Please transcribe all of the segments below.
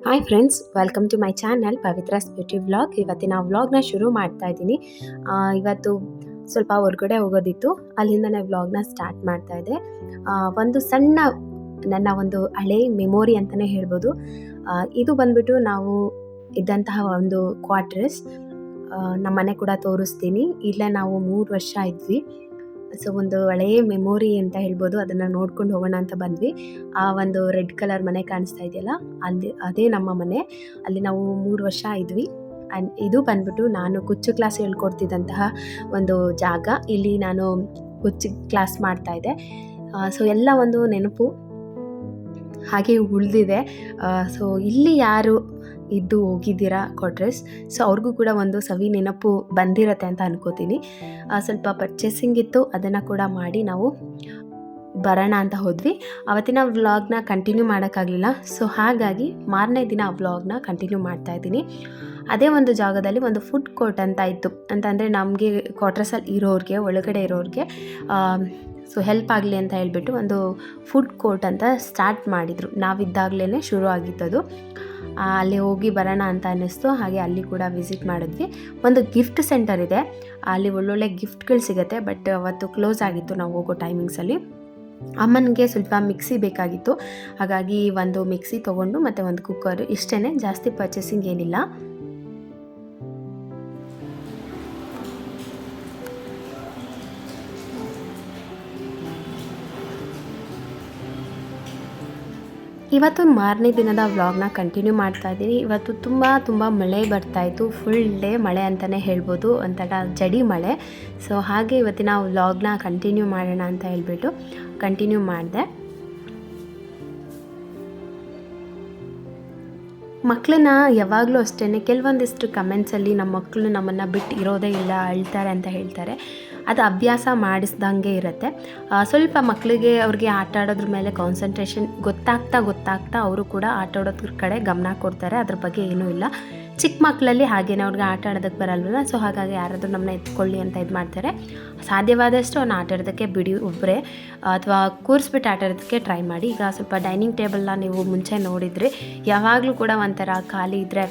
Hi friends, welcome to my channel Pavithra's beauty vlog. ಇವತ್ತಿನ ವ್ಲಾಗ್ನ ಶುರು ಮಾಡ್ತಾ ಇದ್ದೀನಿ. ಇವತ್ತು ಸ್ವಲ್ಪ ಹೊರಗಡೆ ಹೋಗೋದಿತ್ತು, ಅಲ್ಲಿಂದನೇ ವ್ಲಾಗ್ನ ಸ್ಟಾರ್ಟ್ ಮಾಡ್ತಾ ಇದ್ದೆ. ಒಂದು ಸಣ್ಣ ನನ್ನ ಒಂದು ಹಳೆ ಮೆಮೊರಿ ಅಂತಲೇ ಹೇಳ್ಬೋದು. ಇದು ಬಂದ್ಬಿಟ್ಟು ನಾವು ಇದ್ದಂತಹ ಒಂದು ಕ್ವಾರ್ಟರ್ಸ್. ನಮ್ಮ ಮನೆ ಕೂಡ ತೋರಿಸ್ತೀನಿ. ಇಲ್ಲೇ ನಾವು 3 ವರ್ಷ ಇದ್ವಿ. ಸೊ ಒಂದು ಹಳೆಯ ಮೆಮೊರಿ ಅಂತ ಹೇಳ್ಬೋದು. ಅದನ್ನು ನೋಡ್ಕೊಂಡು ಹೋಗೋಣ ಅಂತ ಬಂದ್ವಿ. ಆ ಒಂದು ರೆಡ್ ಕಲರ್ ಮನೆ ಕಾಣಿಸ್ತಾ ಇದೆಯಲ್ಲ, ಅಲ್ಲಿ ಅದೇ ನಮ್ಮ ಮನೆ. ಅಲ್ಲಿ ನಾವು 3 ವರ್ಷ ಇದ್ವಿ. ಆ್ಯಂಡ್ ಇದು ಬಂದ್ಬಿಟ್ಟು ನಾನು ಕುಚ್ಚು ಕ್ಲಾಸ್ ಹೇಳ್ಕೊಡ್ತಿದ್ದಂತಹ ಒಂದು ಜಾಗ. ಇಲ್ಲಿ ನಾನು ಕುಚ್ಚು ಕ್ಲಾಸ್ ಮಾಡ್ತಾಯಿದ್ದೆ. ಸೊ ಎಲ್ಲ ಒಂದು ನೆನಪು ಹಾಗೆ ಉಳಿದಿದೆ. ಸೊ ಇಲ್ಲಿ ಯಾರು ಇದ್ದು ಹೋಗಿದ್ದೀರಾ ಕ್ವಾರ್ಟರ್ಸ್, ಸೊ ಅವ್ರಿಗೂ ಕೂಡ ಒಂದು ಸವಿ ನೆನಪು ಬಂದಿರತ್ತೆ ಅಂತ ಅನ್ಕೋತೀನಿ. ಸ್ವಲ್ಪ ಪರ್ಚೇಸಿಂಗ್ ಇತ್ತು, ಅದನ್ನು ಕೂಡ ಮಾಡಿ ನಾವು ಬರೋಣ ಅಂತ ಹೋದ್ವಿ. ಅವತ್ತಿನ ವ್ಲಾಗ್ನ ಕಂಟಿನ್ಯೂ ಮಾಡೋಕ್ಕಾಗಲಿಲ್ಲ. ಸೊ ಹಾಗಾಗಿ ಮಾರನೇ ದಿನ ಆ ವ್ಲಾಗ್ನ ಕಂಟಿನ್ಯೂ ಮಾಡ್ತಾಯಿದ್ದೀನಿ. ಅದೇ ಒಂದು ಜಾಗದಲ್ಲಿ ಒಂದು ಫುಡ್ ಕೋರ್ಟ್ ಅಂತ ಇತ್ತು. ಅಂತಂದರೆ ನಮಗೆ ಕ್ವಾರ್ಟರ್ಸಲ್ಲಿ ಇರೋರಿಗೆ, ಒಳಗಡೆ ಇರೋರಿಗೆ ಸೊ ಹೆಲ್ಪ್ ಆಗಲಿ ಅಂತ ಹೇಳ್ಬಿಟ್ಟು ಒಂದು ಫುಡ್ ಕೋರ್ಟ್ ಅಂತ ಸ್ಟಾರ್ಟ್ ಮಾಡಿದರು. ನಾವಿದ್ದಾಗಲೇ ಶುರು ಆಗಿತ್ತದು. ಅಲ್ಲಿ ಹೋಗಿ ಬರೋಣ ಅಂತ ಅನ್ನಿಸ್ತು. ಹಾಗೆ ಅಲ್ಲಿ ಕೂಡ ವಿಸಿಟ್ ಮಾಡಿದ್ವಿ. ಒಂದು ಗಿಫ್ಟ್ ಸೆಂಟರ್ ಇದೆ, ಅಲ್ಲಿ ಒಳ್ಳೊಳ್ಳೆ ಗಿಫ್ಟ್ಗಳು ಸಿಗುತ್ತೆ. ಬಟ್ ಅವತ್ತು ಕ್ಲೋಸ್ ಆಗಿತ್ತು ನಾವು ಹೋಗೋ ಟೈಮಿಂಗ್ಸಲ್ಲಿ. ಅಮ್ಮನಿಗೆ ಸ್ವಲ್ಪ ಮಿಕ್ಸಿ ಬೇಕಾಗಿತ್ತು, ಹಾಗಾಗಿ ಒಂದು ಮಿಕ್ಸಿ ತೊಗೊಂಡು ಮತ್ತು ಒಂದು ಕುಕ್ಕರ್, ಇಷ್ಟೇ, ಜಾಸ್ತಿ ಪರ್ಚೇಸಿಂಗ್ ಏನಿಲ್ಲ. ಇವತ್ತು ಮಾರನೇ ದಿನದ ವ್ಲಾಗ್ನ ಕಂಟಿನ್ಯೂ ಮಾಡ್ತಾ ಇದ್ದೀನಿ. ಇವತ್ತು ತುಂಬ ಮಳೆ ಬರ್ತಾಯಿತ್ತು. ಫುಲ್ ಡೇ ಮಳೆ ಅಂತಲೇ ಹೇಳ್ಬೋದು, ಒಂಥರ ಜಡಿ ಮಳೆ. ಸೊ ಹಾಗೆ ಇವತ್ತಿನ ವ್ಲಾಗ್ನ ಕಂಟಿನ್ಯೂ ಮಾಡೋಣ ಅಂತ ಹೇಳ್ಬಿಟ್ಟು ಕಂಟಿನ್ಯೂ ಮಾಡಿದೆ. ಮಕ್ಕಳನ್ನ ಯಾವಾಗಲೂ ಅಷ್ಟೇ, ಕೆಲವೊಂದಿಷ್ಟು ಕಮೆಂಟ್ಸಲ್ಲಿ ನಮ್ಮ ಮಕ್ಕಳು ನಮ್ಮನ್ನು ಬಿಟ್ಟು ಇರೋದೇ ಇಲ್ಲ, ಅಳ್ತಾರೆ ಅಂತ ಹೇಳ್ತಾರೆ. ಅದು ಅಭ್ಯಾಸ ಮಾಡಿಸ್ದಂಗೆ ಇರುತ್ತೆ. ಸ್ವಲ್ಪ ಮಕ್ಕಳಿಗೆ ಅವ್ರಿಗೆ ಆಟ ಆಡೋದ್ರ ಮೇಲೆ ಕಾನ್ಸಂಟ್ರೇಷನ್ ಗೊತ್ತಾಗ್ತಾ ಅವರು ಕೂಡ ಆಟ ಆಡೋದ್ರ ಕಡೆ ಗಮನ ಕೊಡ್ತಾರೆ. ಅದ್ರ ಬಗ್ಗೆ ಏನೂ ಇಲ್ಲ. ಚಿಕ್ಕ ಮಕ್ಕಳಲ್ಲಿ ಹಾಗೇನೆ, ಅವ್ರಿಗೆ ಆಟ ಆಡೋದಕ್ಕೆ ಬರಲ್ವಲ್ಲ. ಸೊ ಹಾಗಾಗಿ ಯಾರಾದರೂ ನಮ್ಮನ್ನ ಎತ್ಕೊಳ್ಳಿ ಅಂತ ಇದು ಮಾಡ್ತಾರೆ. ಸಾಧ್ಯವಾದಷ್ಟು ಅವ್ನ ಆಟ ಆಡೋದಕ್ಕೆ ಬಿಡಿ, ಒಬ್ಬರೇ ಅಥವಾ ಕೂರಿಸ್ಬಿಟ್ಟು ಆಟ ಆಡೋದಕ್ಕೆ ಟ್ರೈ ಮಾಡಿ. ಈಗ ಸ್ವಲ್ಪ ಡೈನಿಂಗ್ ಟೇಬಲ್ನ ನೀವು ಮುಂಚೆ ನೋಡಿದ್ರಿ, ಯಾವಾಗಲೂ ಕೂಡ ಒಂಥರ ಖಾಲಿ ಇದ್ದರೆ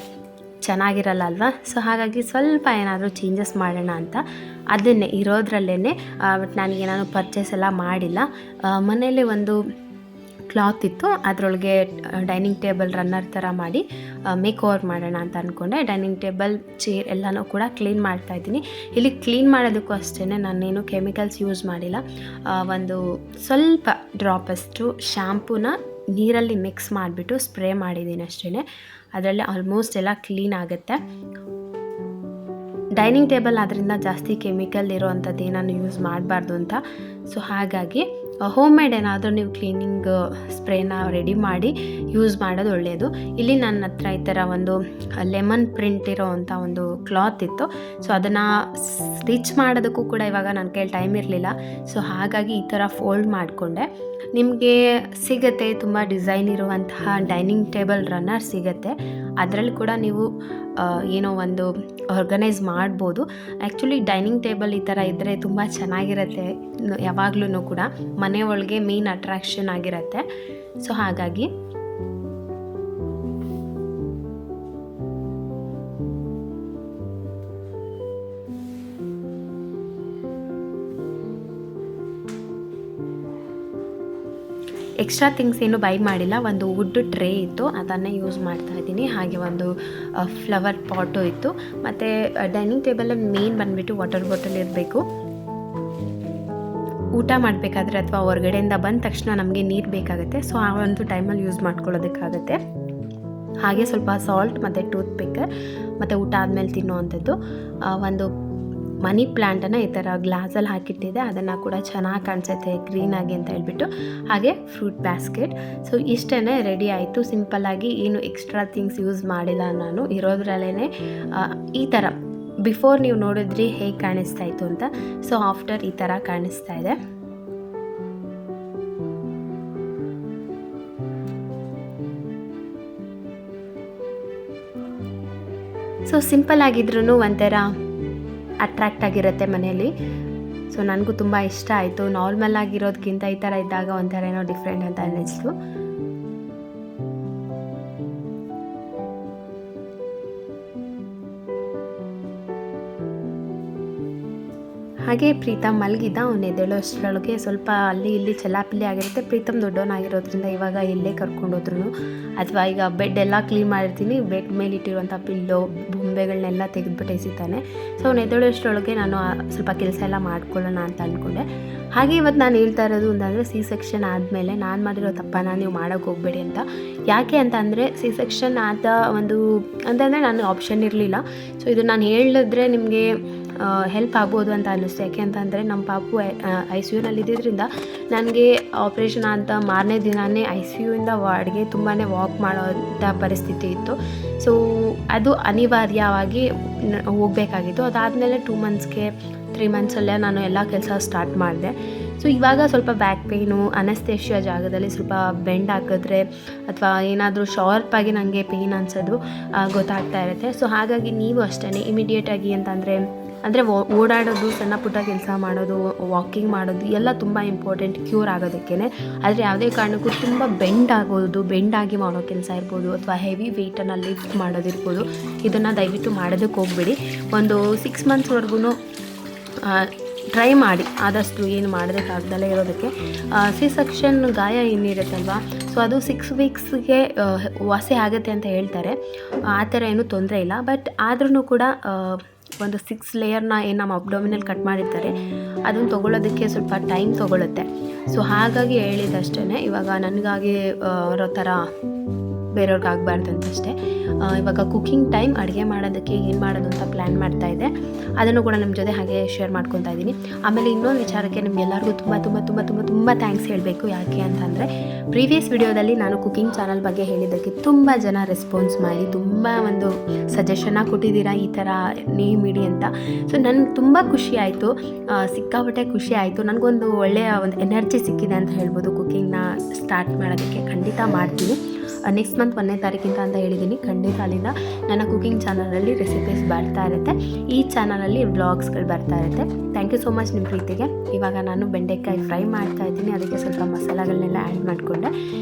ಚೆನ್ನಾಗಿರಲ್ಲ ಅಲ್ವಾ. ಸೊ ಹಾಗಾಗಿ ಸ್ವಲ್ಪ ಏನಾದರೂ ಚೇಂಜಸ್ ಮಾಡೋಣ ಅಂತ ಅದನ್ನೇ ಇರೋದ್ರಲ್ಲೇ. ಬಟ್ ನನಗೇನಾದ್ರು ಪರ್ಚೇಸ್ ಎಲ್ಲ ಮಾಡಿಲ್ಲ. ಮನೇಲಿ ಒಂದು ಕ್ಲಾತ್ ಇತ್ತು, ಅದರೊಳಗೆ ಡೈನಿಂಗ್ ಟೇಬಲ್ ರನ್ನರ್ ಥರ ಮಾಡಿ ಮೇಕ್ ಓವರ್ ಮಾಡೋಣ ಅಂತ ಅಂದ್ಕೊಂಡೆ. ಡೈನಿಂಗ್ ಟೇಬಲ್, ಚೇರ್ ಎಲ್ಲನೂ ಕೂಡ ಕ್ಲೀನ್ ಮಾಡ್ತಾಯಿದ್ದೀನಿ. ಇಲ್ಲಿ ಕ್ಲೀನ್ ಮಾಡೋದಕ್ಕೂ ಅಷ್ಟೇ ನಾನೇನು ಕೆಮಿಕಲ್ಸ್ ಯೂಸ್ ಮಾಡಿಲ್ಲ. ಒಂದು ಸ್ವಲ್ಪ ಡ್ರಾಪಷ್ಟು ಶ್ಯಾಂಪೂನ ನೀರಲ್ಲಿ ಮಿಕ್ಸ್ ಮಾಡಿಬಿಟ್ಟು ಸ್ಪ್ರೇ ಮಾಡಿದ್ದೀನಿ ಅಷ್ಟೇ. ಅದರಲ್ಲಿ ಆಲ್ಮೋಸ್ಟ್ ಎಲ್ಲ ಕ್ಲೀನ್ ಆಗುತ್ತೆ. ಡೈನಿಂಗ್ ಟೇಬಲ್ ಆದ್ದರಿಂದ ಜಾಸ್ತಿ ಕೆಮಿಕಲ್ ಇರೋವಂಥದ್ದು ಏನಾನು ಯೂಸ್ ಮಾಡಬಾರ್ದು ಅಂತ. ಸೊ ಹಾಗಾಗಿ ಹೋಮ್ ಮೇಡ್ ಏನಾದರೂ ನೀವು ಕ್ಲೀನಿಂಗ್ ಸ್ಪ್ರೇನ ರೆಡಿ ಮಾಡಿ ಯೂಸ್ ಮಾಡೋದು ಒಳ್ಳೆಯದು. ಇಲ್ಲಿ ನನ್ನ ಹತ್ರ ಈ ಥರ ಒಂದು ಲೆಮನ್ ಪ್ರಿಂಟ್ ಇರೋವಂಥ ಒಂದು ಕ್ಲಾತ್ ಇತ್ತು. ಸೊ ಅದನ್ನು ಸ್ಟಿಚ್ ಮಾಡೋದಕ್ಕೂ ಕೂಡ ಇವಾಗ ನನ್ನ ಕೈಯಲ್ಲಿ ಟೈಮ್ ಇರಲಿಲ್ಲ. ಸೊ ಹಾಗಾಗಿ ಈ ಥರ ಫೋಲ್ಡ್ ಮಾಡಿಕೊಂಡೆ. ನಿಮಗೆ ಸಿಗುತ್ತೆ ತುಂಬ ಡಿಸೈನ್ ಇರುವಂತಹ ಡೈನಿಂಗ್ ಟೇಬಲ್ ರನ್ನರ್ ಸಿಗುತ್ತೆ. ಅದರಲ್ಲಿ ಕೂಡ ನೀವು ಏನೋ ಒಂದು ಆರ್ಗನೈಸ್ ಮಾಡ್ಬೋದು. ಆ್ಯಕ್ಚುಲಿ ಡೈನಿಂಗ್ ಟೇಬಲ್ ಈ ಥರ ಇದ್ದರೆ ತುಂಬ ಚೆನ್ನಾಗಿರುತ್ತೆ. ಯಾವಾಗಲೂ ಕೂಡ ಮನೆ ಒಳಗೆ ಮೇನ್ ಅಟ್ರಾಕ್ಷನ್ ಆಗಿರುತ್ತೆ. ಸೊ ಹಾಗಾಗಿ ಎಕ್ಸ್ಟ್ರಾ ಥಿಂಗ್ಸ್ ಏನು ಬೈ ಮಾಡಿಲ್ಲ. ಒಂದು ವುಡ್ ಟ್ರೇ ಇತ್ತು, ಅದನ್ನೇ ಯೂಸ್ ಮಾಡ್ತಾ ಇದ್ದೀನಿ. ಹಾಗೆ ಒಂದು ಫ್ಲವರ್ ಪಾಟು ಇತ್ತು. ಮತ್ತು ಡೈನಿಂಗ್ ಟೇಬಲಲ್ಲಿ ಮೇನ್ ಬಂದುಬಿಟ್ಟು ವಾಟರ್ ಬಾಟಲ್ ಇರಬೇಕು. ಊಟ ಮಾಡಬೇಕಾದ್ರೆ ಅಥವಾ ಹೊರಗಡೆಯಿಂದ ಬಂದ ತಕ್ಷಣ ನಮಗೆ ನೀರು ಬೇಕಾಗುತ್ತೆ. ಸೊ ಆ ಒಂದು ಟೈಮಲ್ಲಿ ಯೂಸ್ ಮಾಡ್ಕೊಳ್ಳೋದಕ್ಕಾಗುತ್ತೆ. ಹಾಗೆ ಸ್ವಲ್ಪ ಸಾಲ್ಟ್ ಮತ್ತು ಟೂತ್ ಪಿಕ್ ಮತ್ತು ಊಟ ಆದಮೇಲೆ ತಿನ್ನೋವಂಥದ್ದು. ಒಂದು ಮನಿ ಪ್ಲ್ಯಾಂಟನ್ನು ಈ ಥರ ಗ್ಲಾಸಲ್ಲಿ ಹಾಕಿಟ್ಟಿದೆ, ಅದನ್ನು ಕೂಡ ಚೆನ್ನಾಗಿ ಕಾಣಿಸುತ್ತೆ ಗ್ರೀನಾಗಿ ಅಂತ ಹೇಳ್ಬಿಟ್ಟು. ಹಾಗೆ ಫ್ರೂಟ್ ಬ್ಯಾಸ್ಕೆಟ್. ಸೊ ಇಷ್ಟೇ ರೆಡಿ ಆಯಿತು. ಸಿಂಪಲ್ಲಾಗಿ ಏನು ಎಕ್ಸ್ಟ್ರಾ ಥಿಂಗ್ಸ್ ಯೂಸ್ ಮಾಡಿಲ್ಲ ನಾನು. ಇರೋದ್ರಲ್ಲೇ ಈ ಥರ ಬಿಫೋರ್ ನೀವು ನೋಡಿದ್ರಿ ಹೇಗೆ ಕಾಣಿಸ್ತಾ ಇತ್ತು ಅಂತ. ಸೊ ಆಫ್ಟರ್ ಈ ಥರ ಕಾಣಿಸ್ತಾ ಇದೆ. ಸೊ ಸಿಂಪಲ್ ಆಗಿದ್ರೂ ಒಂಥರ ಅಟ್ರ್ಯಾಕ್ಟ್ ಆಗಿರುತ್ತೆ ಮನೆಯಲ್ಲಿ. ಸೊ ನನಗೂ ತುಂಬ ಇಷ್ಟ ಆಯಿತು. ನಾರ್ಮಲ್ ಆಗಿರೋದಕ್ಕಿಂತ ಈ ಥರ ಇದ್ದಾಗ ಒಂಥರ ಏನೋ ಡಿಫ್ರೆಂಟ್ ಅಂತ ಅನ್ನಿಸ್ತು. ಹಾಗೆ ಪ್ರೀತಮ್ ಮಲಗಿದ್ದ. ಅವನು ಎದ್ದೇಳೋ ಅಷ್ಟರೊಳಗೆ ಸ್ವಲ್ಪ ಅಲ್ಲಿ ಇಲ್ಲಿ ಚೆಲ್ಲಾಪಿಲ್ಲಿ ಆಗಿರುತ್ತೆ. ಪ್ರೀತಮ್ ದೊಡ್ಡವನಾಗಿರೋದ್ರಿಂದ ಇವಾಗ ಎಲ್ಲೇ ಕರ್ಕೊಂಡೋದ್ರು ಅಥವಾ ಈಗ ಬೆಡ್ ಎಲ್ಲ ಕ್ಲೀನ್ ಮಾಡಿರ್ತೀನಿ, ಬೆಡ್ ಮೇಲೆ ಇಟ್ಟಿರುವಂಥ ಪಿಲ್ಲೋ ಬೊಂಬೆಗಳನ್ನೆಲ್ಲ ತೆಗೆದುಬಿಟ್ಟು ಎಸಿತಾನೆ. ಸೊ ಅವ್ನು ಎದ್ದೇಳೋ ಅಷ್ಟರೊಳಗೆ ನಾನು ಸ್ವಲ್ಪ ಕೆಲಸ ಎಲ್ಲ ಮಾಡ್ಕೊಳ್ಳೋಣ ಅಂತ ಅಂದ್ಕೊಂಡೆ. ಹಾಗೆ ಇವತ್ತು ನಾನು ಹೇಳ್ತಾ ಇರೋದು ಅಂತಂದರೆ ಸಿ ಸೆಕ್ಷನ್ ಆದಮೇಲೆ ನಾನು ಮಾಡಿರೋ ತಪ್ಪನ್ನು ನೀವು ಮಾಡೋಕ್ಕೆ ಹೋಗಬೇಡಿ ಅಂತ. ಯಾಕೆ ಅಂತ ಅಂದರೆ ಸಿ ಸೆಕ್ಷನ್ ಆದ ಒಂದು ಅಂತಂದರೆ ನಾನು ಆಪ್ಷನ್ ಇರಲಿಲ್ಲ. ಸೊ ಇದು ನಾನು ಹೇಳಿದ್ರೆ ನಿಮಗೆ ಹೆಲ್ಪ್ ಆಗ್ಬೋದು ಅಂತ ಅನ್ನಿಸ್ತು. ಯಾಕೆ ಅಂತಂದರೆ ನಮ್ಮ ಪಾಪು ಐ ಸಿ ಯುನಲ್ಲಿ ಇದ್ದಿದ್ದರಿಂದ ನನಗೆ ಆಪ್ರೇಷನ್ ಆದ ಮಾರನೇ ದಿನವೇ ಐ ಸಿ ಯುಯಿಂದ ವಾರ್ಡ್ಗೆ ತುಂಬಾ ವಾಕ್ ಮಾಡೋಂಥ ಪರಿಸ್ಥಿತಿ ಇತ್ತು. ಸೊ ಅದು ಅನಿವಾರ್ಯವಾಗಿ ಹೋಗಬೇಕಾಗಿತ್ತು. ಅದಾದಮೇಲೆ 2 ಮಂತ್ಸ್ಗೆ 3 ಮಂತ್ಸಲ್ಲೇ ನಾನು ಎಲ್ಲ ಕೆಲಸ ಸ್ಟಾರ್ಟ್ ಮಾಡಿದೆ. ಸೊ ಇವಾಗ ಸ್ವಲ್ಪ ಬ್ಯಾಕ್ ಪೇಯ್ನು, ಅನಸ್ತೇಷಿಯಾ ಜಾಗದಲ್ಲಿ ಸ್ವಲ್ಪ ಬೆಂಡ್ ಹಾಕಿದ್ರೆ ಅಥವಾ ಏನಾದರೂ ಶಾರ್ಪಾಗಿ ನನಗೆ ಪೇಯ್ನ್ ಅನಿಸೋದು ಗೊತ್ತಾಗ್ತಾ ಇರುತ್ತೆ. ಸೊ ಹಾಗಾಗಿ ನೀವು ಅಷ್ಟೇ ಇಮಿಡಿಯೇಟಾಗಿ ಅಂದರೆ ಓಡಾಡೋದು, ಸಣ್ಣ ಪುಟ್ಟ ಕೆಲಸ ಮಾಡೋದು, ವಾಕಿಂಗ್ ಮಾಡೋದು ಎಲ್ಲ ತುಂಬ ಇಂಪಾರ್ಟೆಂಟ್ ಕ್ಯೂರ್ ಆಗೋದಕ್ಕೇ. ಆದರೆ ಯಾವುದೇ ಕಾರಣಕ್ಕೂ ತುಂಬ ಬೆಂಡಾಗಿ ಮಾಡೋ ಕೆಲಸ ಇರ್ಬೋದು ಅಥವಾ ಹೆವಿ ವೆಯ್ಟನ್ನು ಲಿಫ್ಟ್ ಮಾಡೋದಿರ್ಬೋದು, ಇದನ್ನು ದಯವಿಟ್ಟು ಮಾಡೋದಕ್ಕೆ ಹೋಗ್ಬೇಡಿ. ಒಂದು 6 ಮಂತ್ಸ್ವರೆಗೂ ಟ್ರೈ ಮಾಡಿ ಆದಷ್ಟು ಏನು ಮಾಡೋದಕ್ಕಾಗ್ದಲೇ ಇರೋದಕ್ಕೆ. ಸಿ ಸೆಕ್ಷನ್ ಗಾಯ ಏನಿರುತ್ತಲ್ವ, ಸೊ ಅದು 6 ವೀಕ್ಸ್ಗೆ ವಾಸಿ ಆಗುತ್ತೆ ಅಂತ ಹೇಳ್ತಾರೆ. ಆ ಥರ ಏನೂ ತೊಂದರೆ ಇಲ್ಲ. ಬಟ್ ಆದ್ರೂ ಕೂಡ ಒಂದು 6 ಲೇಯರ್ನ ಏನು ನಮ್ಮ ಅಬ್ಡೋಮಿನಲ್ ಕಟ್ ಮಾಡಿರ್ತಾರೆ ಅದನ್ನು ತೊಗೊಳ್ಳೋದಕ್ಕೆ ಸ್ವಲ್ಪ ಟೈಮ್ ತೊಗೊಳುತ್ತೆ. ಸೊ ಹಾಗಾಗಿ ಹೇಳಿದಷ್ಟೇ. ಇವಾಗ ನನಗಾಗಿ ಅವರ ಥರ ಬೇರೆಯವ್ರಿಗೆ ಆಗಬಾರ್ದು ಅಂತಷ್ಟೇ. ಇವಾಗ ಕುಕ್ಕಿಂಗ್ ಟೈಮ್, ಅಡುಗೆ ಮಾಡೋದಕ್ಕೆ ಏನು ಮಾಡೋದು ಅಂತ ಪ್ಲ್ಯಾನ್ ಮಾಡ್ತಾಯಿದ್ದೆ. ಅದನ್ನು ಕೂಡ ನಿಮ್ಮ ಜೊತೆ ಹಾಗೆ ಶೇರ್ ಮಾಡ್ಕೊತಾ ಇದ್ದೀನಿ. ಆಮೇಲೆ ಇನ್ನೊಂದು ವಿಚಾರಕ್ಕೆ ನಿಮಗೆಲ್ಲರಿಗೂ ತುಂಬ ಥ್ಯಾಂಕ್ಸ್ ಹೇಳಬೇಕು. ಯಾಕೆ ಅಂತಂದರೆ ಪ್ರೀವಿಯಸ್ ವಿಡಿಯೋದಲ್ಲಿ ನಾನು ಕುಕ್ಕಿಂಗ್ ಚಾನಲ್ ಬಗ್ಗೆ ಹೇಳಿದ್ದಕ್ಕೆ ತುಂಬ ಜನ ರೆಸ್ಪಾನ್ಸ್ ಮಾಡಿ ತುಂಬ ಒಂದು ಸಜೆಷನ್ನ ಕೊಟ್ಟಿದ್ದೀರಾ, ಈ ಥರ ನೇಮ್ ಇಡಿ ಅಂತ. ಸೊ ನನಗೆ ತುಂಬ ಖುಷಿ ಆಯಿತು, ಸಿಕ್ಕಾಪಟ್ಟೆ ಖುಷಿ ಆಯಿತು. ನನಗೊಂದು ಒಳ್ಳೆಯ ಒಂದು ಎನರ್ಜಿ ಸಿಕ್ಕಿದೆ ಅಂತ ಹೇಳ್ಬೋದು ಕುಕ್ಕಿಂಗ್ನ ಸ್ಟಾರ್ಟ್ ಮಾಡೋದಕ್ಕೆ. ಖಂಡಿತ ಮಾಡ್ತೀನಿ. ನೆಕ್ಸ್ಟ್ ಮಂತ್ 1ನೇ ತಾರೀಕಿಂದ ಅಂತ ಹೇಳಿದ್ದೀನಿ. ಖಂಡಿತ ಅಲ್ಲಿಂದ ನನ್ನ ಕುಕಿಂಗ್ ಚಾನಲಲ್ಲಿ ರೆಸಿಪೀಸ್ ಬರ್ತಾ ಇರುತ್ತೆ, ಈ ಚಾನಲಲ್ಲಿ ವ್ಲಾಗ್ಸ್ಗಳು ಬರ್ತಾ ಇರುತ್ತೆ. ಥ್ಯಾಂಕ್ ಯು ಸೋ ಮಚ್ ನಿಮ್ಮ ಪ್ರೀತಿಗೆ. ಇವಾಗ ನಾನು ಬೆಂಡೆಕಾಯಿ ಫ್ರೈ ಮಾಡ್ತಾ ಇದ್ದೀನಿ, ಅದಕ್ಕೆ ಸ್ವಲ್ಪ ಮಸಾಲೆಗಳನ್ನೆಲ್ಲ ಆ್ಯಡ್ ಮಾಡಿಕೊಂಡೆ.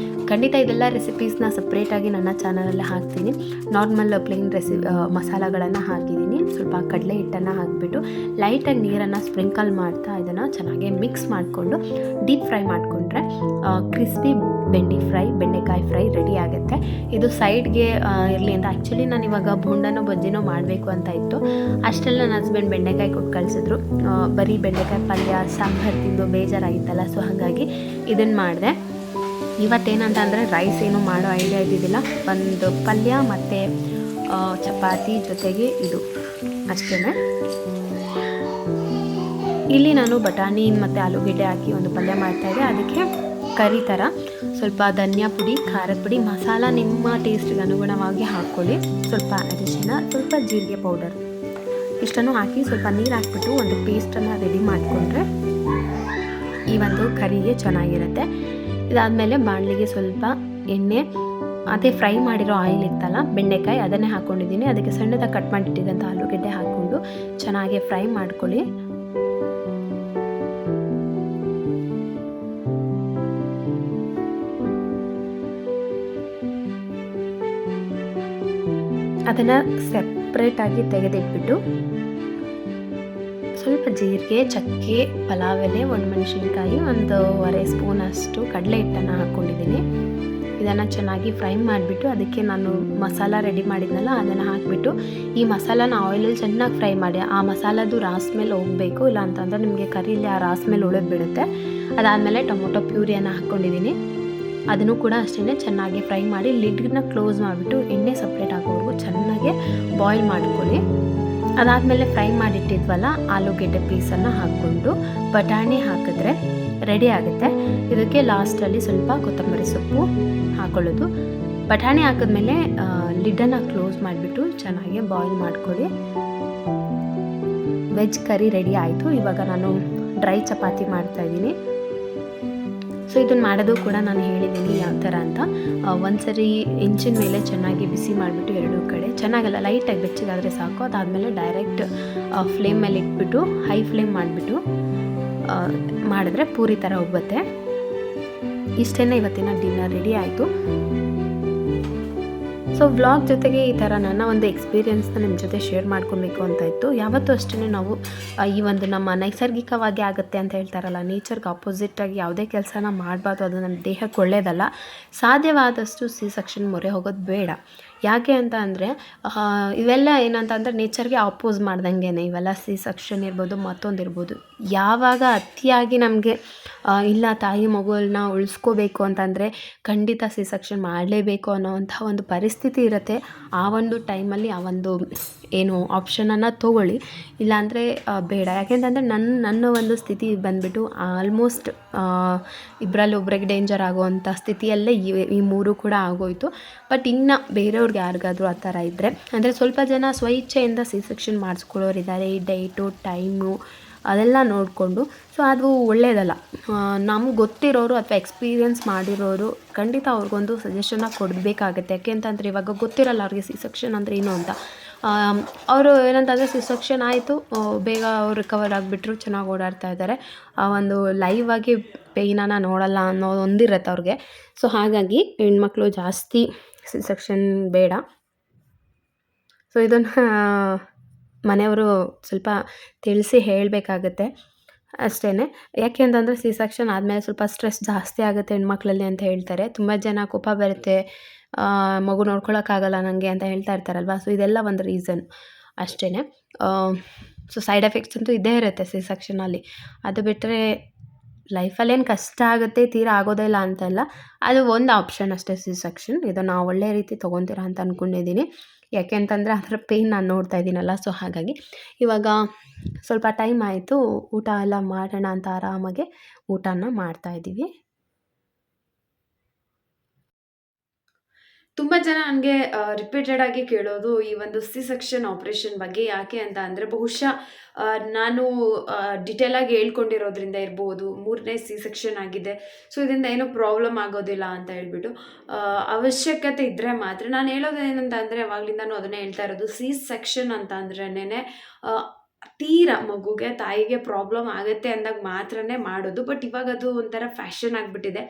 ಖಂಡಿತ ಇದೆಲ್ಲ ರೆಸಿಪೀಸ್ನ ಸಪ್ರೇಟಾಗಿ ನನ್ನ ಚಾನಲಲ್ಲಿ ಹಾಕ್ತೀನಿ. ನಾರ್ಮಲ್ ಪ್ಲೇನ್ ಮಸಾಲೆಗಳನ್ನು ಹಾಕಿದ್ದೀನಿ. ಸ್ವಲ್ಪ ಕಡಲೆ ಹಿಟ್ಟನ್ನು ಹಾಕಿಬಿಟ್ಟು ಲೈಟಾಗಿ ನೀರನ್ನು ಸ್ಪ್ರಿಂಕಲ್ ಮಾಡ್ತಾ ಇದನ್ನು ಚೆನ್ನಾಗಿ ಮಿಕ್ಸ್ ಮಾಡಿಕೊಂಡು ಡೀಪ್ ಫ್ರೈ ಮಾಡಿಕೊಂಡ್ರೆ ಕ್ರಿಸ್ಪಿ ಬೆಂಡೆಕಾಯಿ ಫ್ರೈ ರೆಡಿ ಆಗುತ್ತೆ. ಇದು ಸೈಡ್ಗೆ ಇರಲಿ ಅಂತ ಆ್ಯಕ್ಚುಲಿ ನಾನು ಇವಾಗ ಬೋಂಡನೋ ಬಜ್ಜಿನೋ ಮಾಡಬೇಕು ಅಂತ ಇತ್ತು. ಅಷ್ಟೆಲ್ಲ ನನ್ನ ಹಸ್ಬೆಂಡ್ ಬೆಂಡೆಕಾಯಿ ಕೊಟ್ಟು ಕಳಿಸಿದ್ರು. ಬರೀ ಬೆಂಡೆಕಾಯಿ ಪಲ್ಯ ಸಾಂಬಾರು ತಿಂದು ಬೇಜಾರಾಗಿತ್ತಲ್ಲ, ಸೊ ಹಾಗಾಗಿ ಇದನ್ನು ಮಾಡಿದೆ. ಇವತ್ತೇನಂತ ಅಂದರೆ ರೈಸ್ ಏನು ಮಾಡೋ ಐಡಿಯಾ ಇದ್ದಿದ್ದಿಲ್ಲ. ಒಂದು ಪಲ್ಯ ಮತ್ತು ಚಪಾತಿ ಜೊತೆಗೆ ಇದು ಅಷ್ಟೇ. ಇಲ್ಲಿ ನಾನು ಬಟಾಣಿ ಮತ್ತು ಆಲೂಗೆಡ್ಡೆ ಹಾಕಿ ಒಂದು ಪಲ್ಯ ಮಾಡ್ತಾಯಿದ್ದೆ. ಅದಕ್ಕೆ ಕರಿ ಥರ ಸ್ವಲ್ಪ ಧನಿಯಾ ಪುಡಿ, ಖಾರದ ಪುಡಿ, ಮಸಾಲ ನಿಮ್ಮ ಟೇಸ್ಟಿಗೆ ಅನುಗುಣವಾಗಿ ಹಾಕ್ಕೊಳ್ಳಿ. ಸ್ವಲ್ಪ ಅರಿಶಿನ, ಸ್ವಲ್ಪ ಜೀರಿಗೆ ಪೌಡರ್ ಇಷ್ಟನ್ನು ಹಾಕಿ ಸ್ವಲ್ಪ ನೀರು ಹಾಕ್ಬಿಟ್ಟು ಒಂದು ಪೇಸ್ಟನ್ನು ರೆಡಿ ಮಾಡಿಕೊಂಡ್ರೆ ಈ ಒಂದು ಕರಿಗೆ ಚೆನ್ನಾಗಿರುತ್ತೆ. ಇದಾದಮೇಲೆ ಬಾಣಲಿಗೆ ಸ್ವಲ್ಪ ಎಣ್ಣೆ, ಅದೇ ಫ್ರೈ ಮಾಡಿರೋ ಆಯಿಲ್ ಇತ್ತಲ್ಲ ಬೆಂಡೆಕಾಯಿ, ಅದನ್ನೇ ಹಾಕ್ಕೊಂಡಿದ್ದೀನಿ. ಅದಕ್ಕೆ ಸಣ್ಣದಾಗಿ ಕಟ್ ಮಾಡಿಟ್ಟಿದ್ದಂಥ ಆಲೂಗೆಡ್ಡೆ ಹಾಕ್ಕೊಂಡು ಚೆನ್ನಾಗಿ ಫ್ರೈ ಮಾಡ್ಕೊಳ್ಳಿ. ಅದನ್ನು ಸೆಪ್ರೇಟಾಗಿ ತೆಗೆದಿಟ್ಬಿಟ್ಟು ಸ್ವಲ್ಪ ಜೀರಿಗೆ, ಚಕ್ಕೆ, ಪಲಾವ್ ಎಲೆ, ಒಣಮೆಣಸಿನ್ಕಾಯಿ, 1.5 ಸ್ಪೂನಷ್ಟು ಕಡಲೆ ಹಿಟ್ಟನ್ನು ಹಾಕ್ಕೊಂಡಿದ್ದೀನಿ. ಇದನ್ನು ಚೆನ್ನಾಗಿ ಫ್ರೈ ಮಾಡಿಬಿಟ್ಟು ಅದಕ್ಕೆ ನಾನು ಮಸಾಲ ರೆಡಿ ಮಾಡಿದ್ನಲ್ಲ ಅದನ್ನು ಹಾಕಿಬಿಟ್ಟು ಈ ಮಸಾಲಾನ ಆಯಿಲಲ್ಲಿ ಚೆನ್ನಾಗಿ ಫ್ರೈ ಮಾಡಿ ಆ ಮಸಾಲದು ರಾಸ್ ಮೇಲೆ ಹೋಗಬೇಕು, ಇಲ್ಲ ಅಂತಂದರೆ ನಿಮಗೆ ಕರೀಲಿ ಆ ರಾಸ್ ಮೇಲೆ ಉಳಿದು ಬಿಡುತ್ತೆ. ಅದಾದಮೇಲೆ ಟೊಮೊಟೊ ಪ್ಯೂರಿಯನ್ನು ಹಾಕ್ಕೊಂಡಿದ್ದೀನಿ. ಅದನ್ನು ಕೂಡ ಅಷ್ಟೇ ಚೆನ್ನಾಗಿ ಫ್ರೈ ಮಾಡಿ ಲಿಡ್ನ ಕ್ಲೋಸ್ ಮಾಡಿಬಿಟ್ಟು ಎಣ್ಣೆ ಸಪ್ರೇಟ್ ಆಗೋವರೆಗೂ ಚೆನ್ನಾಗಿ ಬಾಯ್ಲ್ ಮಾಡ್ಕೊಳ್ಳಿ. ಅದಾದಮೇಲೆ ಫ್ರೈ ಮಾಡಿಟ್ಟಿದ್ವಲ್ಲ ಆಲೂಗೆಡ್ಡೆ ಪೀಸನ್ನು ಹಾಕ್ಕೊಂಡು ಬಟಾಣಿ ಹಾಕಿದ್ರೆ ರೆಡಿ ಆಗುತ್ತೆ. ಇದಕ್ಕೆ ಲಾಸ್ಟಲ್ಲಿ ಸ್ವಲ್ಪ ಕೊತ್ತಂಬರಿ ಸೊಪ್ಪು ಹಾಕೊಳ್ಳೋದು. ಬಟಾಣಿ ಹಾಕಿದ್ಮೇಲೆ ಲಿಡ್ಡನ್ನು ಕ್ಲೋಸ್ ಮಾಡಿಬಿಟ್ಟು ಚೆನ್ನಾಗಿ ಬಾಯ್ಲ್ ಮಾಡ್ಕೊಳ್ಳಿ. ವೆಜ್ ಕರಿ ರೆಡಿ ಆಯಿತು. ಇವಾಗ ನಾನು ಡ್ರೈ ಚಪಾತಿ ಮಾಡ್ತಾಯಿದ್ದೀನಿ. ಸೊ ಇದನ್ನು ಮಾಡೋದು ಕೂಡ ನಾನು ಹೇಳಿದ್ದೀನಿ ಯಾವ ಥರ ಅಂತ. ಒಂದ್ಸರಿ ಹೆಂಚಿನ ಮೇಲೆ ಚೆನ್ನಾಗಿ ಬಿಸಿ ಮಾಡಿಬಿಟ್ಟು ಎರಡೂ ಕಡೆ ಚೆನ್ನಾಗಲ್ಲ, ಲೈಟಾಗಿ ಬೆಚ್ಚಗಾದರೆ ಸಾಕು. ಅದಾದಮೇಲೆ ಡೈರೆಕ್ಟ್ ಫ್ಲೇಮ್ ಮೇಲೆ ಇಟ್ಬಿಟ್ಟು ಹೈ ಫ್ಲೇಮ್ ಮಾಡಿಬಿಟ್ಟು ಮಾಡಿದ್ರೆ ಪೂರಿ ಥರ ಹೋಗುತ್ತೆ. ಇಷ್ಟೇ ಇವತ್ತಿನ ಡಿನ್ನರ್ ರೆಡಿ ಆಯಿತು. ಸೊ ವ್ಲಾಗ್ ಜೊತೆಗೆ ಈ ಥರ ನನ್ನ ಒಂದು ಎಕ್ಸ್ಪೀರಿಯೆನ್ಸ್ನ ನಿಮ್ಮ ಜೊತೆ ಶೇರ್ ಮಾಡ್ಕೊಬೇಕು ಅಂತ ಇತ್ತು. ಯಾವತ್ತೂ ಅಷ್ಟೇ ನಾವು ಈ ಒಂದು ನಮ್ಮ ನೈಸರ್ಗಿಕವಾಗಿ ಆಗುತ್ತೆ ಅಂತ ಹೇಳ್ತಾರಲ್ಲ, ನೇಚರ್ಗೆ ಆಪೋಸಿಟಾಗಿ ಯಾವುದೇ ಕೆಲಸನ ಮಾಡಬಾರ್ದು, ಅದು ನಮ್ಮ ದೇಹಕ್ಕೆ ಒಳ್ಳೆಯದಲ್ಲ. ಸಾಧ್ಯವಾದಷ್ಟು ಸಿ ಸೆಕ್ಷನ್ ಮೊರೆ ಹೋಗೋದು ಬೇಡ. ಯಾಕೆ ಅಂತ ಅಂದರೆ ಇವೆಲ್ಲ ಏನಂತ ಅಂದರೆ ನೇಚರ್ಗೆ ಅಪೋಸ್ ಮಾಡ್ದಂಗೆ ಇವೆಲ್ಲ ಸಿ ಸೆಕ್ಷನ್ ಇರ್ಬೋದು, ಮತ್ತೊಂದಿರ್ಬೋದು. ಯಾವಾಗ ಅತಿಯಾಗಿ ನಮಗೆ ಇಲ್ಲ ತಾಯಿ ಮಗುವನ್ನ ಉಳಿಸ್ಕೋಬೇಕು ಅಂತಂದರೆ ಖಂಡಿತ ಸಿ ಸೆಕ್ಷನ್ ಮಾಡಲೇಬೇಕು ಅನ್ನೋವಂಥ ಒಂದು ಪರಿಸ್ಥಿತಿ ಇರುತ್ತೆ. ಆ ಒಂದು ಟೈಮಲ್ಲಿ ಆ ಒಂದು ಏನು ಆಪ್ಷನನ್ನು ತೊಗೊಳ್ಳಿ, ಇಲ್ಲಾಂದರೆ ಬೇಡ. ಯಾಕೆಂತಂದರೆ ನನ್ನ ಒಂದು ಸ್ಥಿತಿ ಬಂದುಬಿಟ್ಟು ಆಲ್ಮೋಸ್ಟ್ ಇಬ್ಬರಲ್ಲಿ ಒಬ್ರಿಗೆ ಡೇಂಜರ್ ಆಗೋವಂಥ ಸ್ಥಿತಿಯಲ್ಲೇ ಈ ಮೂರು ಕೂಡ ಆಗೋಯಿತು. ಬಟ್ ಇನ್ನು ಬೇರೆಯವ್ರಿಗೆ ಯಾರಿಗಾದರೂ ಆ ಥರ ಇದ್ದರೆ, ಅಂದರೆ ಸ್ವಲ್ಪ ಜನ ಸ್ವಇಚ್ಛೆಯಿಂದ ಸಿ ಸೆಕ್ಷನ್ ಮಾಡಿಸ್ಕೊಳ್ಳೋರಿದ್ದಾರೆ, ಈ ಡೇಟು ಟೈಮು ಅದೆಲ್ಲ ನೋಡಿಕೊಂಡು. ಸೊ ಅದು ಒಳ್ಳೆಯದಲ್ಲ. ನಮ್ಗೆ ಗೊತ್ತಿರೋರು ಅಥವಾ ಎಕ್ಸ್ಪೀರಿಯೆನ್ಸ್ ಮಾಡಿರೋರು ಖಂಡಿತ ಅವ್ರಿಗೊಂದು ಸಜೆಷನ್ನ ಕೊಡಬೇಕಾಗತ್ತೆ. ಯಾಕೆ ಅಂತಂದರೆ ಇವಾಗ ಗೊತ್ತಿರಲ್ಲ ಅವ್ರಿಗೆ ಸಿ ಸೆಕ್ಷನ್ ಅಂದರೆ ಏನು ಅಂತ. ಅವರು ಏನಂತಂದರೆ ಸಿ ಸೆಕ್ಷನ್ ಆಯಿತು, ಬೇಗ ಅವ್ರು ರಿಕವರ್ ಆಗಿಬಿಟ್ರು, ಚೆನ್ನಾಗಿ ಓಡಾಡ್ತಾ ಇದ್ದಾರೆ, ಆ ಒಂದು ಲೈವ್ ಆಗಿ ಪೇಯ್ನನ್ನು ನೋಡಲ್ಲ ಅನ್ನೋ ಒಂದಿರುತ್ತೆ ಅವ್ರಿಗೆ. ಸೊ ಹಾಗಾಗಿ ಹೆಣ್ಮಕ್ಳು ಜಾಸ್ತಿ ಸಿ ಸೆಕ್ಷನ್ ಬೇಡ. ಸೊ ಇದನ್ನು ಮನೆಯವರು ಸ್ವಲ್ಪ ತಿಳಿಸಿ ಹೇಳಬೇಕಾಗತ್ತೆ ಅಷ್ಟೇ. ಯಾಕೆ ಅಂತಂದರೆ ಸಿ ಸೆಕ್ಷನ್ ಆದಮೇಲೆ ಸ್ವಲ್ಪ ಸ್ಟ್ರೆಸ್ ಜಾಸ್ತಿ ಆಗುತ್ತೆ ಹೆಣ್ಮಕ್ಳಲ್ಲಿ ಅಂತ ಹೇಳ್ತಾರೆ. ತುಂಬ ಜನ ಕೋಪ ಬರುತ್ತೆ, ಮಗು ನೋಡ್ಕೊಳಕ್ಕಾಗಲ್ಲ ನನಗೆ ಅಂತ ಹೇಳ್ತಾ ಇರ್ತಾರಲ್ವ. ಸೊ ಇದೆಲ್ಲ ಒಂದು ರೀಸನ್ ಅಷ್ಟೇ. ಸೊ ಸೈಡ್ ಎಫೆಕ್ಟ್ಸ್ ಅಂತೂ ಇದ್ದೇ ಇರುತ್ತೆ ಸಿ ಸೆಕ್ಷನಲ್ಲಿ. ಅದು ಬಿಟ್ಟರೆ ಲೈಫಲ್ಲೇನು ಕಷ್ಟ ಆಗುತ್ತೆ, ತೀರಾ ಆಗೋದೇ ಇಲ್ಲ ಅಂತಲ್ಲ, ಅದು ಒಂದು ಆಪ್ಷನ್ ಅಷ್ಟೇ ಸಿ ಸೆಕ್ಷನ್. ಇದನ್ನು ಒಳ್ಳೆಯ ರೀತಿ ತೊಗೊತೀರಾ ಅಂತ ಅಂದ್ಕೊಂಡಿದ್ದೀನಿ. ಯಾಕೆ ಅಂತಂದರೆ ಅದರ ಪೇಯ್ನ್ ನಾನು ನೋಡ್ತಾ ಇದ್ದೀನಲ್ಲ. ಸೊ ಹಾಗಾಗಿ ಇವಾಗ ಸ್ವಲ್ಪ ಟೈಮ್ ಆಯಿತು, ಊಟ ಎಲ್ಲ ಮಾಡೋಣ ಅಂತ ಆರಾಮಾಗೆ ಊಟನ ಮಾಡ್ತಾಯಿದ್ದೀವಿ. ತುಂಬ ಜನ ನನಗೆ ರಿಪೀಟೆಡಾಗಿ ಕೇಳೋದು ಈ ಒಂದು ಸಿ ಸೆಕ್ಷನ್ ಆಪ್ರೇಷನ್ ಬಗ್ಗೆ. ಯಾಕೆ ಅಂತ ಅಂದರೆ ಬಹುಶಃ ನಾನು ಡಿಟೇಲಾಗಿ ಹೇಳ್ಕೊಂಡಿರೋದ್ರಿಂದ ಇರ್ಬೋದು, 3ನೇ ಸಿ ಸೆಕ್ಷನ್ ಆಗಿದೆ, ಸೊ ಇದರಿಂದ ಏನೂ ಪ್ರಾಬ್ಲಮ್ ಆಗೋದಿಲ್ಲ ಅಂತ ಹೇಳ್ಬಿಟ್ಟು. ಅವಶ್ಯಕತೆ ಇದ್ದರೆ ಮಾತ್ರ ನಾನು ಹೇಳೋದು ಏನಂತ ಅಂದರೆ, ಅವಾಗಲಿಂದನೂ ಅದನ್ನೇ ಹೇಳ್ತಾ ಇರೋದು, ಸಿ ಸೆಕ್ಷನ್ ಅಂತ ಅಂದ್ರೇ ತೀರಾ ಮಗುಗೆ ತಾಯಿಗೆ ಪ್ರಾಬ್ಲಮ್ ಆಗುತ್ತೆ ಅಂದಾಗ ಮಾತ್ರನೇ ಮಾಡೋದು. ಬಟ್ ಇವಾಗ ಅದು ಒಂಥರ ಫ್ಯಾಷನ್ ಆಗಿಬಿಟ್ಟಿದೆ.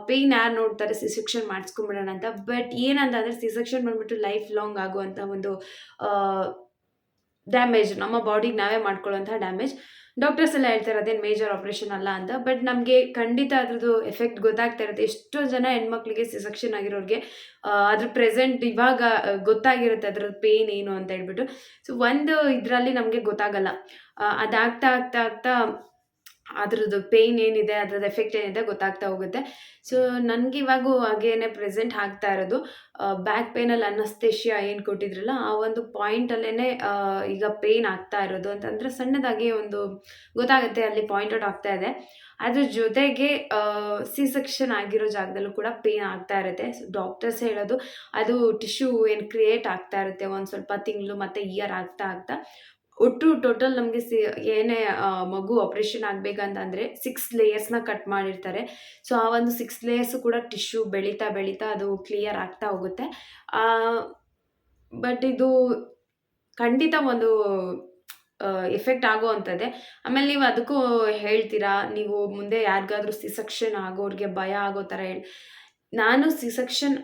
ಪೇಯ್ನ್ ಯಾರು ನೋಡ್ತಾರೆ ಸಿ ಸೆಕ್ಷನ್ ಮಾಡಿಸ್ಕೊಂಬಿಡೋಣ ಅಂತ. ಬಟ್ ಏನಂತ ಅಂದರೆ ಸಿ ಸೆಕ್ಷನ್ ಬಂದುಬಿಟ್ಟು ಲೈಫ್ ಲಾಂಗ್ ಆಗುವಂಥ ಒಂದು ಡ್ಯಾಮೇಜ್, ನಮ್ಮ ಬಾಡಿಗೆ ನಾವೇ ಮಾಡ್ಕೊಳ್ಳೋಂಥ ಡ್ಯಾಮೇಜ್. ಡಾಕ್ಟರ್ಸ್ ಎಲ್ಲ ಹೇಳ್ತಾರೆ ಅದೇನು ಮೇಜರ್ ಆಪ್ರೇಷನ್ ಅಲ್ಲ ಅಂತ. ಬಟ್ ನಮಗೆ ಖಂಡಿತ ಅದ್ರದ್ದು ಎಫೆಕ್ಟ್ ಗೊತ್ತಾಗ್ತಾ ಇರುತ್ತೆ. ಎಷ್ಟೋ ಜನ ಹೆಣ್ಮಕ್ಳಿಗೆ ಸಿ ಸೆಕ್ಷನ್ ಆಗಿರೋರಿಗೆ ಅದ್ರ ಪ್ರೆಸೆಂಟ್ ಇವಾಗ ಗೊತ್ತಾಗಿರುತ್ತೆ ಅದ್ರದ್ದು ಪೇಯ್ನ್ ಏನು ಅಂತ ಹೇಳ್ಬಿಟ್ಟು. ಸೊ ಒಂದು ಇದರಲ್ಲಿ ನಮಗೆ ಗೊತ್ತಾಗಲ್ಲ, ಅದಾಗ್ತಾ ಆಗ್ತಾ ಆಗ್ತಾ ಅದ್ರದ್ದು ಪೇಯ್ನ್ ಏನಿದೆ, ಅದ್ರದ್ದು ಎಫೆಕ್ಟ್ ಏನಿದೆ ಗೊತ್ತಾಗ್ತಾ ಹೋಗುತ್ತೆ. ಸೊ ನನಗಿವಾಗೂ ಹಾಗೇನೆ ಪ್ರೆಸೆಂಟ್ ಆಗ್ತಾ ಇರೋದು. ಬ್ಯಾಕ್ ಪೇನಲ್ಲಿ ಅನಸ್ತೇಷಿಯಾ ಏನು ಕೊಟ್ಟಿದ್ರಲ್ಲ, ಆ ಒಂದು ಪಾಯಿಂಟಲ್ಲೇ ಈಗ ಪೇಯ್ನ್ ಆಗ್ತಾ ಇರೋದು. ಅಂತಂದರೆ ಸಣ್ಣದಾಗಿ ಒಂದು ಗೊತ್ತಾಗುತ್ತೆ, ಅಲ್ಲಿ ಪಾಯಿಂಟ್ ಔಟ್ ಆಗ್ತಾ ಇದೆ. ಅದ್ರ ಜೊತೆಗೆ ಸಿ ಸೆಕ್ಷನ್ ಆಗಿರೋ ಜಾಗದಲ್ಲೂ ಕೂಡ ಪೇಯ್ನ್ ಆಗ್ತಾ ಇರುತ್ತೆ. ಸೊ ಡಾಕ್ಟರ್ಸ್ ಹೇಳೋದು ಅದು ಟಿಶ್ಯೂ ಏನು ಕ್ರಿಯೇಟ್ ಆಗ್ತಾ ಇರುತ್ತೆ ಒಂದು ಸ್ವಲ್ಪ ತಿಂಗಳು ಮತ್ತು ಇಯರ್ ಆಗ್ತಾ ಆಗ್ತಾ. ಒಟ್ಟು ಟೋಟಲ್ ನಮಗೆ ಏನೇ ಮಗು ಆಪ್ರೇಷನ್ ಆಗಬೇಕಂತಂದರೆ 6 ಲೇಯರ್ಸ್ನ ಕಟ್ ಮಾಡಿರ್ತಾರೆ. ಸೊ ಆ ಒಂದು 6 ಲೇಯರ್ಸು ಕೂಡ ಟಿಶ್ಯೂ ಬೆಳೀತಾ ಬೆಳೀತಾ ಅದು ಕ್ಲಿಯರ್ ಆಗ್ತಾ ಹೋಗುತ್ತೆ. ಬಟ್ ಇದು ಖಂಡಿತ ಒಂದು ಎಫೆಕ್ಟ್ ಆಗೋ ಅಂಥದ್ದೇ. ಆಮೇಲೆ ನೀವು ಅದಕ್ಕೂ ಹೇಳ್ತೀರಾ, ನೀವು ಮುಂದೆ ಯಾರಿಗಾದ್ರೂ ಸಿ ಸೆಕ್ಷನ್ ಆಗೋರಿಗೆ ಭಯ ಆಗೋ ಥರ ನಾನು ಸಿ ಸೆಕ್ಷನ್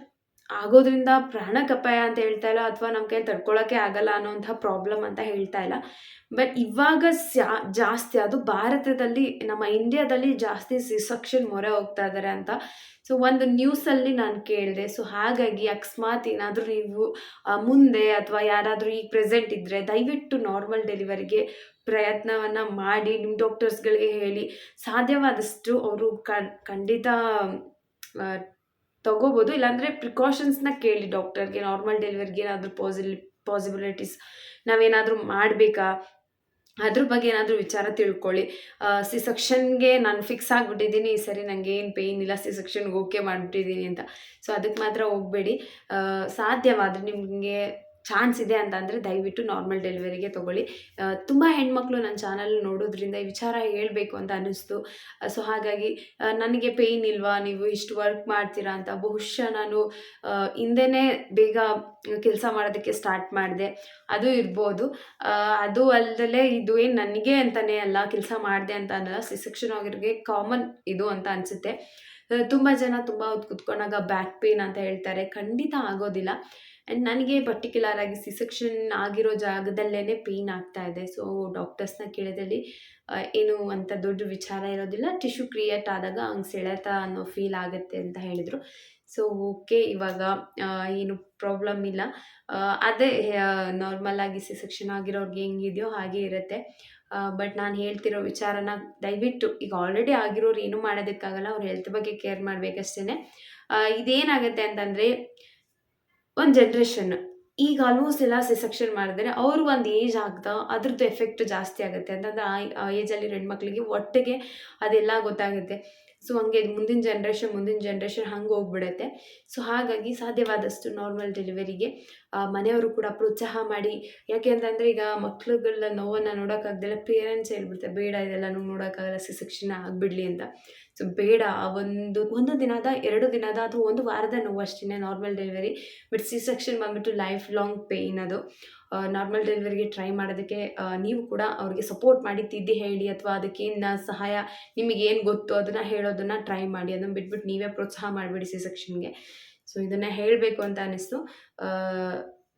ಆಗೋದ್ರಿಂದ ಪ್ರಾಣಕ್ಕೆ ಅಪಾಯ ಅಂತ ಹೇಳ್ತಾ ಇಲ್ಲ, ಅಥವಾ ನಮ್ಮ ಕೈಯಲ್ಲಿ ತಡ್ಕೊಳ್ಳೋಕ್ಕೆ ಆಗಲ್ಲ ಅನ್ನೋಂಥ ಪ್ರಾಬ್ಲಮ್ ಅಂತ ಹೇಳ್ತಾ ಇಲ್ಲ. ಬಟ್ ಇವಾಗ ಜಾಸ್ತಿ, ಅದು ಭಾರತದಲ್ಲಿ, ನಮ್ಮ ಇಂಡಿಯಾದಲ್ಲಿ ಜಾಸ್ತಿ ಸಿ ಸೆಕ್ಷನ್ ಮೊರೆ ಹೋಗ್ತಾ ಇದ್ದಾರೆ ಅಂತ ಸೊ ಒಂದು ನ್ಯೂಸಲ್ಲಿ ನಾನು ಕೇಳಿದೆ. ಸೊ ಹಾಗಾಗಿ ಅಕಸ್ಮಾತ್ ಏನಾದರೂ ನೀವು ಮುಂದೆ ಅಥವಾ ಯಾರಾದರೂ ಈಗ ಪ್ರೆಸೆಂಟ್ ಇದ್ದರೆ ದಯವಿಟ್ಟು ನಾರ್ಮಲ್ ಡೆಲಿವರಿಗೆ ಪ್ರಯತ್ನವನ್ನು ಮಾಡಿ. ನಿಮ್ಮ ಡಾಕ್ಟರ್ಸ್ಗಳಿಗೆ ಹೇಳಿ, ಸಾಧ್ಯವಾದಷ್ಟು ಅವರು ಖಂಡಿತ ತೊಗೋಬೋದು. ಇಲ್ಲಾಂದರೆ ಪ್ರಿಕಾಷನ್ಸ್ನ ಕೇಳಿ ಡಾಕ್ಟರ್ಗೆ. ನಾರ್ಮಲ್ ಡೆಲಿವರಿಗೆ ಏನಾದರೂ ಪಾಸಿಬಿಲಿಟೀಸ್ ನಾವೇನಾದರೂ ಮಾಡಬೇಕಾ, ಅದ್ರ ಬಗ್ಗೆ ಏನಾದರೂ ವಿಚಾರ ತಿಳ್ಕೊಳ್ಳಿ. ಸಿ ಸೆಕ್ಷನ್ಗೆ ನಾನು ಫಿಕ್ಸ್ ಆಗಿಬಿಟ್ಟಿದ್ದೀನಿ, ಈ ಸರಿ ನನಗೆ ಏನು ಪೇಯ್ನ್ ಇಲ್ಲ, ಸಿ ಸೆಕ್ಷನ್ಗೆ ಓಕೆ ಮಾಡಿಬಿಟ್ಟಿದ್ದೀನಿ ಅಂತ. ಸೊ ಅದಕ್ಕೆ ಮಾತ್ರ ಹೋಗಬೇಡಿ. ಸಾಧ್ಯವಾದರೆ ನಿಮಗೆ ಚಾನ್ಸ್ ಇದೆ ಅಂತಂದರೆ ದಯವಿಟ್ಟು ನಾರ್ಮಲ್ ಡೆಲಿವರಿಗೆ ತೊಗೊಳ್ಳಿ. ತುಂಬ ಹೆಣ್ಮಕ್ಳು ನನ್ನ ಚಾನಲ್ ನೋಡೋದ್ರಿಂದ ಈ ವಿಚಾರ ಹೇಳಬೇಕು ಅಂತ ಅನ್ನಿಸ್ತು. ಸೊ ಹಾಗಾಗಿ ನನಗೆ ಪೇಯ್ನ್ ಇಲ್ವಾ, ನೀವು ಇಷ್ಟು ವರ್ಕ್ ಮಾಡ್ತೀರಾ ಅಂತ. ಬಹುಶಃ ನಾನು ಹಿಂದೆನೇ ಬೇಗ ಕೆಲಸ ಮಾಡೋದಕ್ಕೆ ಸ್ಟಾರ್ಟ್ ಮಾಡಿದೆ, ಅದು ಇರ್ಬೋದು. ಅದು ಅಲ್ಲದೆ ಇದು ಏನು ನನಗೆ ಅಂತಲೇ ಅಲ್ಲ, ಕೆಲಸ ಮಾಡಿದೆ ಅಂತ ಅನ್ನಲ್ಲ, ಸಿ ಸೆಕ್ಷನ್ ಆಗಿರೋರಿಗೆ ಕಾಮನ್ ಇದು ಅಂತ ಅನಿಸುತ್ತೆ. ತುಂಬ ಜನ ತುಂಬ ಹೊತ್ತು ಕುತ್ಕೊಂಡಾಗ ಬ್ಯಾಕ್ ಪೇನ್ ಅಂತ ಹೇಳ್ತಾರೆ. ಖಂಡಿತ ಆಗೋದಿಲ್ಲ. ಆ್ಯಂಡ್ ನನಗೆ ಪರ್ಟಿಕ್ಯುಲರ್ ಆಗಿ ಸೆಕ್ಷನ್ ಆಗಿರೋ ಜಾಗದಲ್ಲೇ ಪೇಯ್ನ್ ಆಗ್ತಾ ಇದೆ. ಸೊ ಡಾಕ್ಟರ್ಸ್ನ ಕೇಳಿದಲ್ಲಿ ಏನು ಅಂತ ದೊಡ್ಡ ವಿಚಾರ ಇರೋದಿಲ್ಲ, ಟಿಶ್ಯೂ ಕ್ರಿಯೇಟ್ ಆದಾಗ ಹಂಗೆ ಸೆಳೆತ ಅನ್ನೋ ಫೀಲ್ ಆಗುತ್ತೆ ಅಂತ ಹೇಳಿದರು. ಸೊ ಓಕೆ, ಇವಾಗ ಏನು ಪ್ರಾಬ್ಲಮ್ ಇಲ್ಲ. ಅದೇ ನಾರ್ಮಲ್ ಆಗಿ ಸೆಕ್ಷನ್ ಆಗಿರೋರ್ಗೆ ಹೆಂಗಿದೆಯೋ ಹಾಗೆ ಇರುತ್ತೆ. ಬಟ್ ನಾನು ಹೇಳ್ತಿರೋ ವಿಚಾರನ ದಯವಿಟ್ಟು, ಈಗ ಆಲ್ರೆಡಿ ಆಗಿರೋರು ಏನೂ ಮಾಡೋದಕ್ಕಾಗಲ್ಲ, ಅವ್ರ ಹೆಲ್ತ್ ಬಗ್ಗೆ ಕೇರ್ ಮಾಡಬೇಕಷ್ಟೇ. ಇದೇನಾಗುತ್ತೆ ಅಂತಂದರೆ, ಒಂದು ಜನ್ರೇಷನ್ ಈಗ ಆಲ್ಮೋಸ್ಟ್ ಎಲ್ಲ ಸೆಕ್ಷನ್ ಮಾಡಿದ್ರೆ ಅವರು ಒಂದು ಏಜ್ ಆಗ್ತಾ ಅದ್ರದ್ದು ಎಫೆಕ್ಟ್ ಜಾಸ್ತಿ ಆಗುತ್ತೆ. ಅಂತಂದರೆ ಆ ಏಜಲ್ಲಿ ಹೆಣ್ಮಕ್ಳಿಗೆ ಒಟ್ಟಿಗೆ ಅದೆಲ್ಲ ಗೊತ್ತಾಗುತ್ತೆ. ಸೊ ಹಂಗೆ ಮುಂದಿನ ಜನ್ರೇಷನ್ ಹಂಗೆ ಹೋಗ್ಬಿಡುತ್ತೆ. ಸೊ ಹಾಗಾಗಿ ಸಾಧ್ಯವಾದಷ್ಟು ನಾರ್ಮಲ್ ಡೆಲಿವರಿಗೆ ಮನೆಯವರು ಕೂಡ ಪ್ರೋತ್ಸಾಹ ಮಾಡಿ. ಯಾಕೆ ಅಂತಂದರೆ ಈಗ ಮಕ್ಳುಗಳ ನೋವನ್ನು ನೋಡೋಕ್ಕಾಗ್ದಲ್ಲ ಪೇರೆಂಟ್ಸ್ ಹೇಳ್ಬಿಡ್ತಾರೆ, ಬೇಡ ಇದೆಲ್ಲ ನೋಡೋಕ್ಕಾಗಲ್ಲ, ಸೆಕ್ಷನ್ ಆಗಿಬಿಡ್ಲಿ ಅಂತ. ಸೊ ಬೇಡ, ಒಂದು ದಿನದ 2 ದಿನದ ಅಥವಾ 1 ವಾರದ ನೋವು ಅಷ್ಟೇ ನಾರ್ಮಲ್ ಡೆಲಿವರಿ. ಬಟ್ ಸೆಕ್ಷನ್ ಬಂದುಬಿಟ್ಟು ಲೈಫ್ ಲಾಂಗ್ ಪೇಯ್ನ್ ಅದು. ನಾರ್ಮಲ್ ಡೆಲಿವರಿಗೆ ಟ್ರೈ ಮಾಡೋದಕ್ಕೆ ನೀವು ಕೂಡ ಅವ್ರಿಗೆ ಸಪೋರ್ಟ್ ಮಾಡಿ, ತಿದ್ದಿ ಹೇಳಿ, ಅಥವಾ ಅದಕ್ಕೇನು ಸಹಾಯ ನಿಮಗೇನು ಗೊತ್ತು ಅದನ್ನು ಹೇಳೋದನ್ನು ಟ್ರೈ ಮಾಡಿ. ಅದನ್ನು ಬಿಟ್ಬಿಟ್ಟು ನೀವೇ ಪ್ರೋತ್ಸಾಹ ಮಾಡಿಬಿಡಿ ಸೆಕ್ಷನ್ಗೆ. ಸೊ ಇದನ್ನು ಹೇಳಬೇಕು ಅಂತ ಅನ್ನಿಸ್ತು.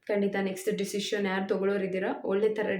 ಖಂಡಿತ ನೆಕ್ಸ್ಟ್ ಡಿಸಿಷನ್ ಯಾರು ತೊಗೊಳ್ಳೋರಿದ್ದೀರಾ ಒಳ್ಳೆ ಥರ